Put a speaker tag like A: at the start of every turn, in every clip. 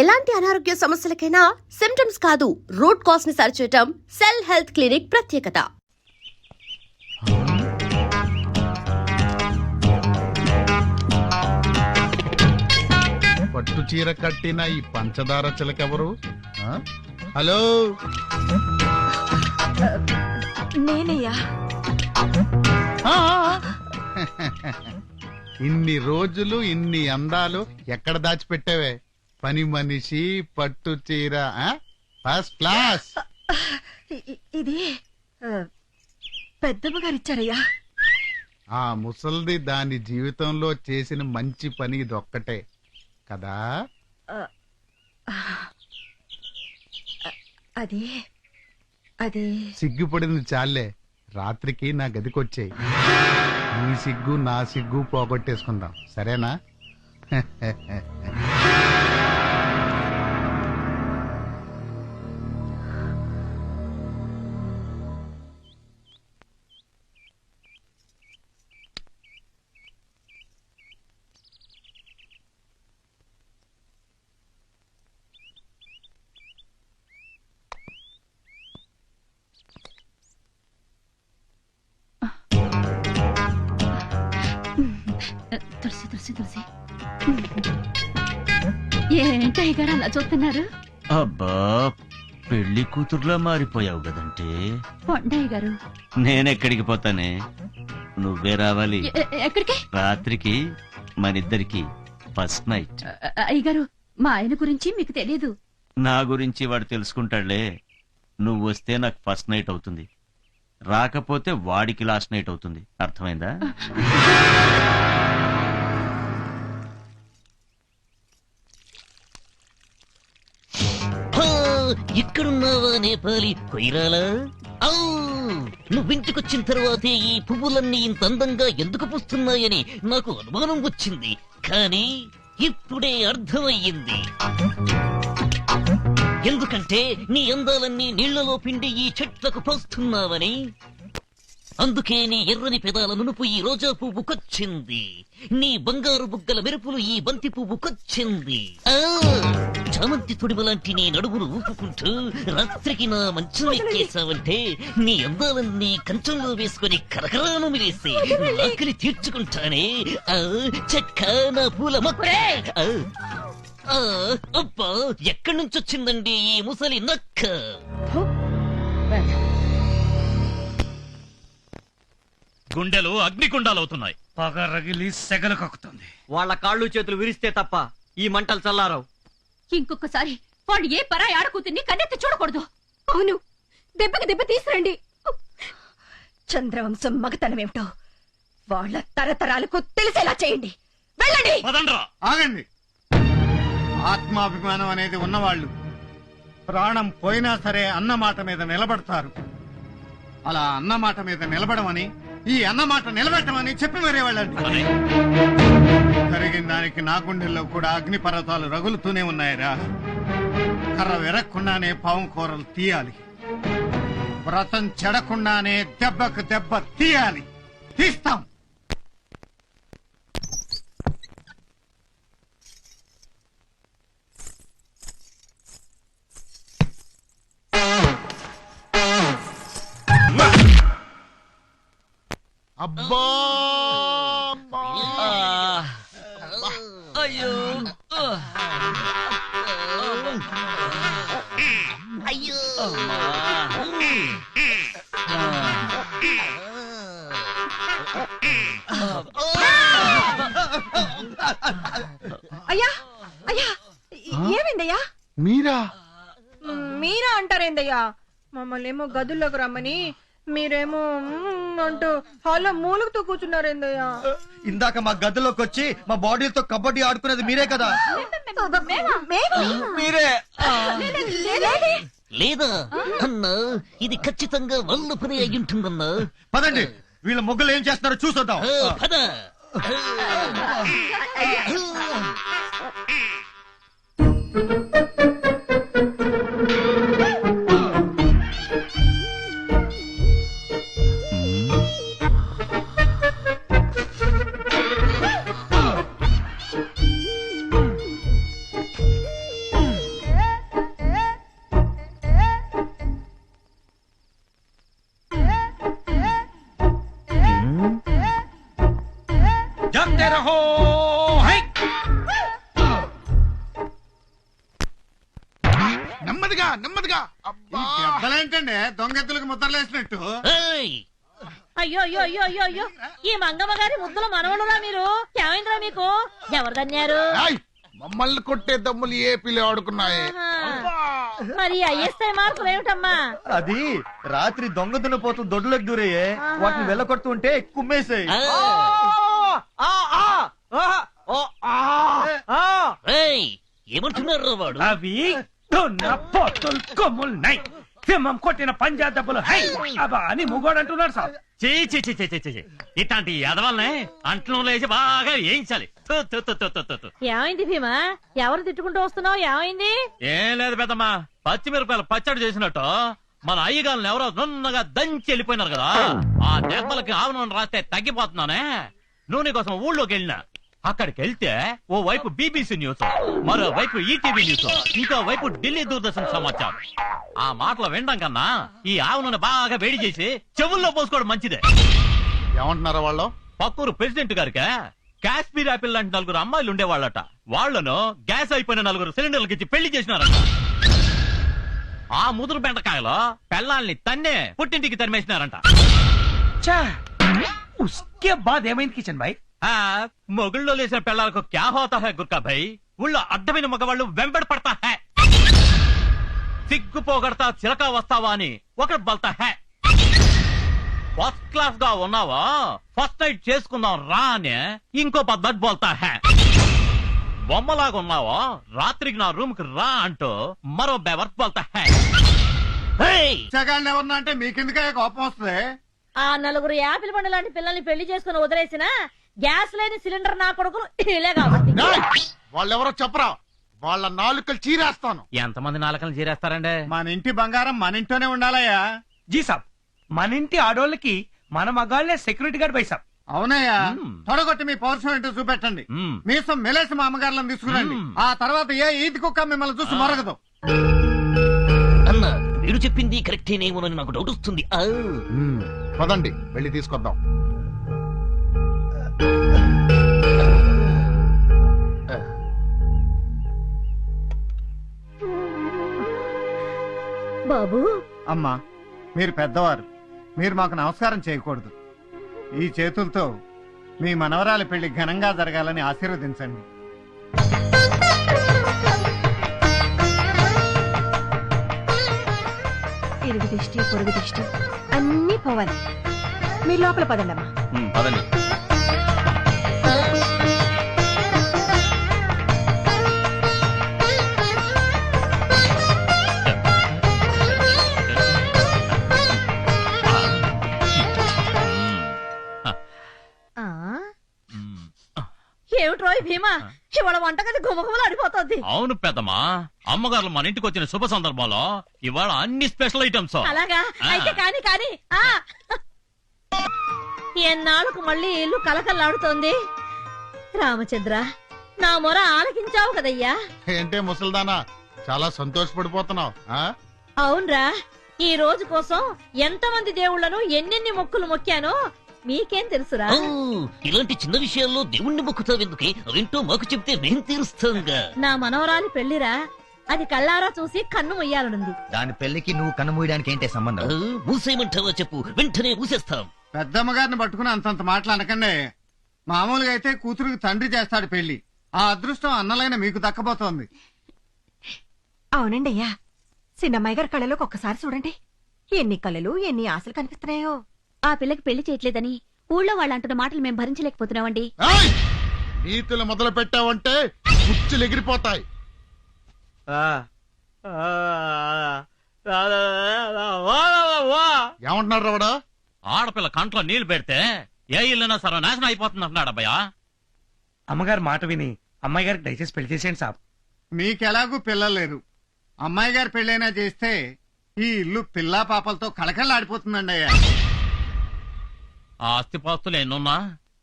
A: ఎలాంటి అనారోగ్య సమస్యలకైనా సిమ్టమ్స్ కాదు, రూట్ కాజ్ ని సరిచేయటం సెల్ హెల్త్ క్లినిక్ ప్రత్యేకత.
B: పట్టు చీర కట్టిన ఈ పంచదార చిలకెవరు? హలో,
C: నేనయ్యా.
B: ఇన్ని రోజులు ఇన్ని అందాలు ఎక్కడ దాచిపెట్టావే? పని మనిషి, పట్టు చీర, ఫస్ట్ క్లాస్.
C: ఇది పెద్దమ్మ గారు ఇచ్చారయ్యా.
B: ఆ ముసల్ది దాని జీవితంలో చేసిన మంచి పని ఇదొక్కటే కదా?
C: అది అది
B: సిగ్గుపడింది చాలే, రాత్రికి నా గదికొచ్చేయి. నీ సిగ్గు నా సిగ్గు పోగొట్టేసుకుందాం, సరేనా?
D: తులసి తులసి తులసి, ఏంటయ్య గారు అలా చూస్తున్నారు?
E: అబ్బా, పెళ్లి కూతురులా మారిపోయావు కదంటే.
D: పొండయ్య గారు,
E: నేనెక్కడికి పోతానే, నువ్వే రావాలి.
D: ఎక్కడికి?
E: రాత్రికి మనిద్దరికి ఫస్ట్ నైట్.
D: అయ్యగారు, మా ఆయన గురించి మీకు తెలియదు.
E: నా గురించి వాడు తెలుసుకుంటాడులే. నువ్వు వస్తే నాకు ఫస్ట్ నైట్ అవుతుంది, రాకపోతే వాడికి లాస్ట్ నైట్ అవుతుంది. అర్థమైందా?
F: ఇక్కడున్నావా నేపాలి కొయిరాలా? నువ్వింటికొచ్చిన తర్వాతే ఈ పువ్వులన్నీ ఇంత అందంగా ఎందుకు పూస్తున్నాయని నాకు అనుమానం వచ్చింది, కానీ ఇప్పుడే అర్థమయ్యింది. ఎందుకంటే నీ అందాలన్నీ నీళ్లలో పిండి ఈ చెట్లకు పోస్తున్నావని. అందుకే నీ ఎర్రని పెదాల నునుపు ఈ రోజా పువ్వుకొచ్చింది, నీ బంగారు బుగ్గల మెరుపులు ఈ బంతి పువ్వుకొచ్చింది. చామంతి తొడిమలాంటి నీ నడుమును ఊపుకుంటూ రాత్రికి నా మంచం ఎక్కేసావంటే నీ అందాలన్నీ కంచంలో వేసుకుని కరకరాను మిలేసి ఆకలి తీర్చుకుంటానే. చక్కా నా పూల మొక్క. అబ్బా, ఎక్కడి నుంచి వచ్చిందండి ఈ ముసలి నక్క?
G: గుండెలు అగ్నికుండాలవుతున్నాయి, పగ రగిలి సెగలు కక్కుతుంది.
H: వాళ్ళ కాళ్ళు చేతులు విరిస్తే తప్ప ఈ మంటలు చల్లారవు.
D: ఇంకొకసారి వాడు ఏ పరాయి ఆడకూతుర్ని కన్నెత్తి చూడకూడదు.
C: అవును, దెబ్బకి దెబ్బ తీసురండి. చంద్రవంశం మగతనమేమిటో వాళ్ళ తరతరాలకు తెలిసేలా చేయండి. వెళ్ళండి.
B: ఆగండి. ఆత్మాభిమానం అనేది ఉన్నవాళ్ళు ప్రాణం పోయినా సరే అన్నమాట మీద నిలబడతారు. అలా అన్నమాట మీద నిలబడమని, ఈ అన్నమాట నిలబెట్టమని చెప్పి మరే వాళ్ళండి. జరిగిన దానికి నా గుండెల్లో కూడా అగ్ని పర్వతాలు రగులుతూనే ఉన్నాయరా. కర్ర విరక్కుండానే పాము కూరలు తీయాలి, వ్రతం చెడకుండానే దెబ్బకు దెబ్బ తీయాలి. తీస్తాం. అబ్బా,
F: అయ్యో అయ్యో.
C: అయ్యా, అయ్యా, ఏమైందయ్యా?
B: మీరా?
C: మీరా అంటారేందయ్యా? మమ్మల్ని ఏమో గదుల్లోకి రమ్మని మీరేమో అంటూ హాల్లో మూలుగుతూ కూర్చున్నారేందయ్యా?
H: ఇందాక మా గదిలోకి వచ్చి మా బాడీలతో కబడ్డీ ఆడుకునేది మీరే కదా? మీరే
F: లేదా అన్నా, ఇది ఖచ్చితంగా వాళ్ళ పని అయి ఉంటుందన్నా.
H: పదండి, వీళ్ళ మొగ్గులు ఏం చేస్తున్నారో చూసొద్దాం.
F: పద.
G: రహో హై.
I: నెమ్మదిగా నెమ్మదిగా. అబ్బా
B: దెబ్బలేంటండి దొంగెత్తులకు ముద్రలేసినట్టు?
F: ఏయ్!
D: అయ్యో అయ్యో అయ్యో అయ్యో అయ్యో ఈ మంగమ్మ గారి ముద్దుల మనవడురా మీరు. ఏమైందిరా మీకు? ఎవరు తన్నారు?
I: ఏయ్, మమ్మల్ని కొట్టే దమ్ములు ఏ పిల్లి ఆడుకున్నాయి.
D: మరి ఐఎస్ఐ మార్కులు ఏమిటమ్మా?
H: అది రాత్రి దొంగ దున్నపోతూ దొడ్లోకి దూరయ్యే, వాటిని వెళ్ళగొడుతూ ఉంటే కుమ్మేసాయి.
F: ఆ! ఏయ్! ఏమంటున్నారు వాడు?
G: అవి దొన్న పోతుల్ కొమ్ములున్నాయి. సింహం కొట్టిన పంజా దెబ్బలు హై అబ్బా అని ముగోడు అంటున్నాడు సార్.
E: చీ చీ చీ చీ చీ చీ. ఇట్లాంటి ఎదవల్ని అంట్లో లేచి బాగా వేయించాలి. తు, తు, తు, తు, తు, తు, తు.
D: ఏమైంది భీమా? ఎవరు తిట్టుకుంటూ వస్తున్నావు? ఏమైంది?
E: ఏం లేదు పెద్దమ్మా, పచ్చిమిరపకాయలు పచ్చడి చేసినట్టు మన అయ్యగాళ్ళని ఎవరో నున్నగా దంచి వెళ్ళిపోయినారు కదా, ఆ దెబ్బలకి ఆవు నూనె రాస్తే తగ్గిపోతున్నానే. నూనె కోసం ఊళ్ళోకి వెళ్ళినా, అక్కడికి వెళ్తే ఓ వైపు బీబీసీ న్యూస్, మరో వైపు ఈటీవీ న్యూస్, ఇంకో వైపు ఢిల్లీ దూరదర్శన్ సమాచారం. ఆ మాటలు వినడం కన్నా ఈ ఆవు నూనె బాగా వేడి చేసి చెవుల్లో పోసుకోవడం మంచిదే.
I: ఏమంటున్నారా వాళ్ళు?
E: పక్కూరు ప్రెసిడెంట్ గారికి కాశ్మీర్ యాపిల్ లాంటి 4 అమ్మాయిలు ఉండేవాళ్ళట. వాళ్లను గ్యాస్ అయిపోయిన 4 సిలిండర్లకి ఇచ్చి పెళ్లి చేసినారట. ఆ ముదురు బెండకాయలో పెళ్ళాల్ని తన్నే పుట్టింటికి తరిమేసినారంట.
G: ఛా, ఉస్కే బాద్ ఏమైంది కిషన్ భాయ్?
E: ఆ మొగుళ్ళో లేచిన పెళ్ళాలకు క్యా హోతా హై గుర్కా భాయ్. ఊళ్ళో అడ్డమైన మగవాళ్ళు వెంబడి పడతా హై. సిగ్గు పోగొడతా చిలక వస్తావా అని ఒకడు బల్తా హై. ఫస్ట్ క్లాస్ గా ఉన్నావా, ఫస్ట్ నైట్ చేసుకుందాం రా అని ఇంకో పద్ధతి బోల్తా హై. బొమ్మలాగా ఉన్నావా, రాత్రికి నా రూమ్ కి రా అంటూ మరో బెవర్త్ బోల్తా హై.
B: పిచ్చగాళ్ళని ఎవరన్నా అంటే మీకెందుకే కోపం వస్తుంది?
D: ఆ 4 యాపిల్ పండు లాంటి పిల్లల్ని పెళ్లి చేసుకుని వదిలేసిన గ్యాస్ లేని సిలిండర్ నా కొడుకులు ఇలే కాబట్టి.
I: వాళ్ళెవరో చెప్పరా, వాళ్ళ నాలుకలు చీరేస్తాను.
E: ఎంతమంది నాలుకలు చేరేస్తారండి?
B: మన ఇంటి బంగారం మన ఇంట్లోనే ఉండాలయ్యా.
G: జీ సాబ్, మన ఇంటి ఆడోళ్ళకి మన మగాళ్ళే సెక్యూరిటీ గార్డ్ బై సాబ్.
B: అవునయ్యా, తొడగొట్టి మీ పౌరుషం ఏంటో చూపెట్టండి. మీసం మెలేసి మా అమ్మగారులను తీసుకురండి. ఆ తర్వాత ఏ ఈది కుక్క మిమ్మల్ని చూసి మరగదు.
F: అన్న వీడు చెప్పింది కరెక్టేనేమోనని నాకు డౌట్ వస్తుంది.
I: పదండి వెళ్ళి తీసుకొద్దాం.
D: బాబు
B: అమ్మా, మీరు పెద్దవారు, మీరు మాకు నమస్కారం చేయకూడదు. ఈ చేతులతో మీ మనవరాలి పెళ్లి ఘనంగా జరగాలని ఆశీర్వదించండి.
C: ఇరుగు దిష్టి పొరుగు దిష్టి అన్ని పోవాలి. మీరు లోపల పదండమ్మా.
E: పదండి.
D: ఏమిట్రో భీమా, ఇవాళ వంటగది గుమగుమలు అడిపోతుంది.
E: అవును పెద్దమ్మా, అమ్మగారు మన ఇంటికి వచ్చిన శుభ సందర్భంలో ఇవాళ అన్ని స్పెషల్ ఐటమ్స్.
D: అలాగా అయితే కాని కాని ఎన్నాళ్ళకు మళ్ళీ ఇల్లు కలకల్లాడుతోంది. రామచంద్ర, నా మొర ఆలకించావు కదయ్యా.
I: ఏంటే ముసల్దానా, చాలా సంతోషపడిపోతున్నావు.
D: అవునరా, ఈ రోజు కోసం ఎంతమంది దేవుళ్లను ఎన్నెన్ని మొక్కులు మొక్కానో మీకేం తెలుసురా?
F: ఇలాంటి చిన్న విషయాల్లో దేవుణ్ణి మొక్కుతావెందుకే? అవేంటో మాకు చెప్తే మేం తీరుస్తాంగా.
D: నా మనవరాలి పెళ్లిరా, అది కళ్ళారా చూసి కన్ను మొయ్యాలనుంది.
H: దాని పెళ్లికి నువ్వు కన్నుమూయడానికి ఏంటే సంబంధం?
F: మూసేయమంటావా చెప్పు, వెంటనే మూసేస్తాం.
B: పెద్దమ్మ గారిని పట్టుకుని అంతంత మాట్లాడకండి. మామూలుగా అయితే కూతురికి తండ్రి చేస్తాడు పెళ్లి. ఆ అదృష్టం అన్నలైన మీకు దక్కబోతోంది.
C: అవునండి అయ్యా, చిన్నమ్మాయి గారి కళ్ళలోకి ఒక్కసారి చూడండి. ఎన్ని కళలు ఎన్ని ఆశలు కనిపిస్తున్నాయో.
D: ఆ పిల్లకి పెళ్లి చేయట్లేదని ఊళ్ళో వాళ్ళు అంటున్న మాటలు మేము భరించలేకపోతున్నామండి.
I: నీతులు మొదలు పెట్టావంటే కుచ్చులు ఎగిరిపోతాయి. ఏమంటున్నారు రావడా?
E: ఆడపిల్ల కంట్లో నీళ్లు పెడితే ఏ ఇల్లునా సర్వనాశనం అయిపోతుంది అంటున్నాడు అబ్బాయా.
G: అమ్మగారు మాట విని అమ్మాయి గారికి దయచేసి పెళ్లి చేసేయండి సాబ్.
B: మీకెలాగూ పిల్లలు లేరు. అమ్మాయి గారి పెళ్ళైనా చేస్తే ఈ ఇల్లు పిల్లా పాపలతో కళకళలాడిపోతుందండి అయ్యా.
E: ఆస్తిపాస్తులు ఎన్నున్నా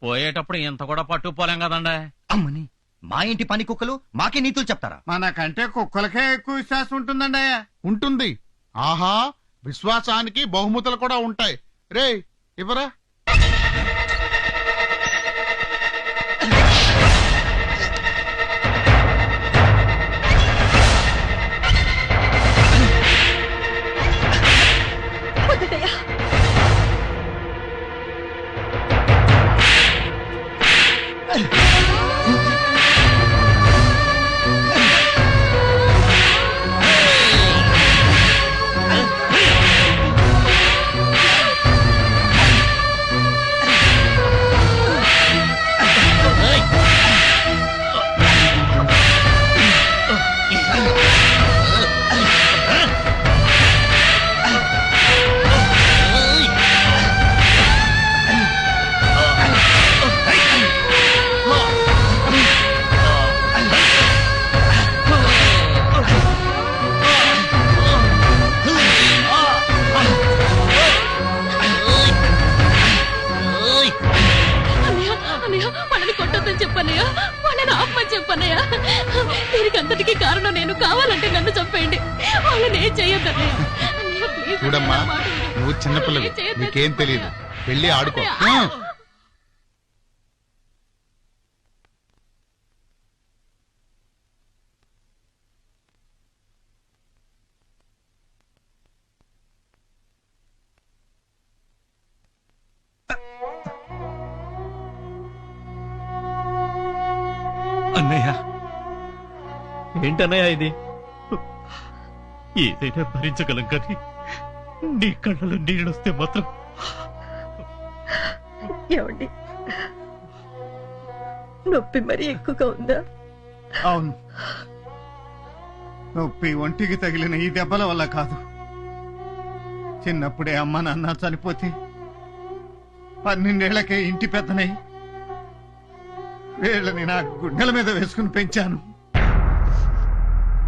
E: పోయేటప్పుడు ఇంత కూడా పట్టుకుపోలేం కదండి.
H: అమ్మని, మా ఇంటి పని కుక్కలు మాకే నీతులు చెప్తారా?
B: మనకంటే కుక్కలకే ఎక్కువ విశ్వాసం ఉంటుందండి అయ్యా.
I: ఉంటుంది. ఆహా, విశ్వాసానికి బహుమతులు కూడా ఉంటాయి. రే ఇవ్వరా.
J: కారణం నేను. కావాలంటే నన్ను చంపేయండి, వాళ్ళని ఏం చెయ్యొద్దు అన్నయ్య. అన్నయ్య, ప్లీజ్
I: చూడమ్మా,
J: నా మాట విను.
I: నువ్వు చిన్నపిల్లవి, నీకేం తెలియదు. వెళ్ళి ఆడుకో.
E: అన్నయ్య, ఏంటన్నయ్య ఇది? ఏదైనా భరించగలం కానీ నీ కళ్ళలో నీళ్ళొస్తే మాత్రం.
C: ఏమండి, నొప్పి మరీ ఎక్కువగా ఉందా?
B: అవును, నొప్పి ఒంటికి తగిలిన ఈ దెబ్బల వల్ల కాదు. చిన్నప్పుడే అమ్మ నాన్న చనిపోతే 12 ఏళ్లకే ఇంటి పెద్దనై వీళ్ళని నా గుండెల మీద వేసుకుని పెంచాను.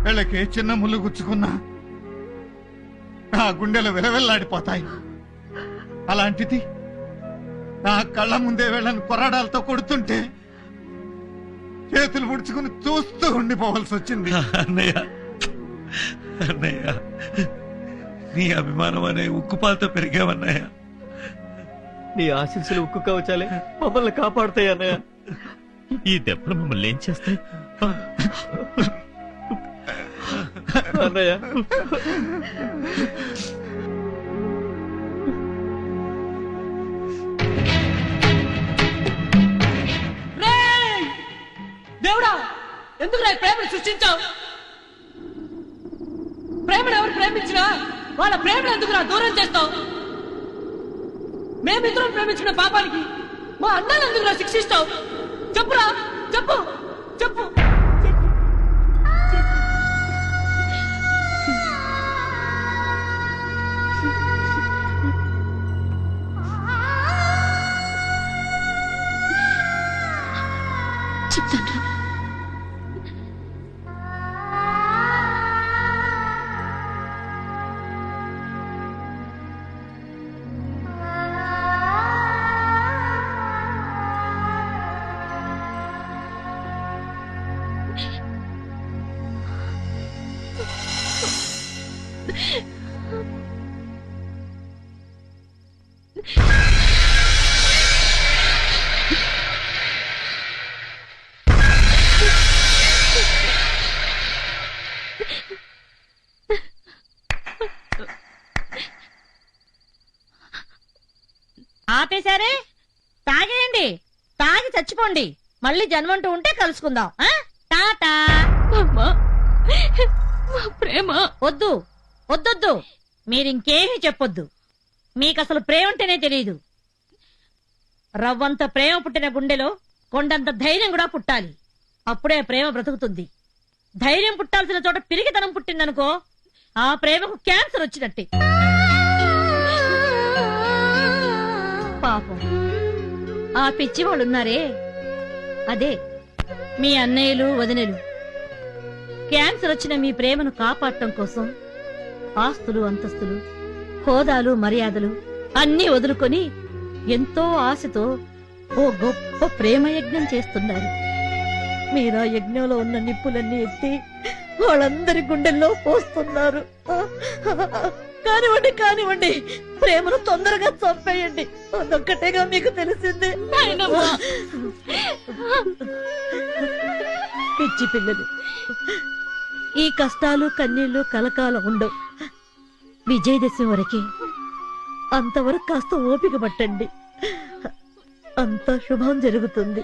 B: వీళ్ళకి చిన్న ముళ్ళు గుచ్చుకున్నా నా గుండెలు విలవెల్లాడిపోతాయి. అలాంటిది నా కళ్ళ ముందే వీళ్ళని కొరడాలతో కొడుతుంటే చేతులు ముడుచుకుని చూస్తూ ఉండిపోవాల్సి వచ్చింది.
G: అన్నయ్య, అన్నయ్య, నీ అభిమానం అనే ఉక్కుపాలతో పెరిగావన్నయ్య.
H: నీ ఆశీస్సులు ఉక్కు కవచాలే మమ్మల్ని కాపాడుతాయి అన్నయ్య.
E: ఈ దెబ్బలు మమ్మల్ని ఏం చేస్తాయి?
H: అన్నయ్య,
J: దేవుడా, ఎందుకు నా ప్రేమను సృష్టించావు? ప్రేమను ఎవరు ప్రేమించినా వాళ్ళ ప్రేమను ఎందుకు నా దూరం చేస్తావు? మేమిద్దరం ప్రేమించిన పాపానికి మా అన్నను ఎందుకు నా శిక్షిస్తావు? చెప్పురా, చెప్పు చెప్పు. చెప్తాను.
D: ఆపేశారే? తాగేయండి, తాగి చచ్చిపోండి. మళ్ళీ జన్మంటూ ఉంటే కలుసుకుందాం. టాటా.
J: ప్రేమ
D: వద్దు, వద్దొద్దు, మీరింకేమీ చెప్పొద్దు. మీకసలు ప్రేమ అంటేనే తెలియదు. రవ్వంత ప్రేమ పుట్టిన గుండెలో కొండంత ధైర్యం కూడా పుట్టాలి. అప్పుడే ప్రేమ బ్రతుకుతుంది. ధైర్యం పుట్టాల్సిన చోట పిరిగితనం పుట్టిందనుకో, ఆ ప్రేమకు క్యాన్సర్ వచ్చినట్టే. పాపం ఆ పిచ్చి వాళ్ళున్నారే, అదే మీ అన్నయ్యలు వదినలు. క్యాన్సర్ వచ్చిన మీ ప్రేమను కాపాడటం కోసం ఆస్తులు, అంతస్తులు, హోదాలు, మర్యాదలు అన్నీ వదులుకొని ఎంతో ఆశతో ఓ గొప్ప ప్రేమ యజ్ఞం చేస్తున్నారు. మీరా యజ్ఞంలో ఉన్న నిప్పులన్నీ ఎత్తి వాళ్ళందరి గుండెల్లో పోస్తున్నారు. కానివ్వండి, కానివ్వండి, ప్రేమను తొందరగా చంపేయండి. అదొక్కటేగా మీకు తెలిసిందే. పిచ్చి పిల్లలు, ఈ కష్టాలు కన్నీళ్లు కలకాలం ఉండవు. విజయదశమి వరకే. అంతవరకు కాస్త ఓపిక పట్టండి, అంత శుభం జరుగుతుంది.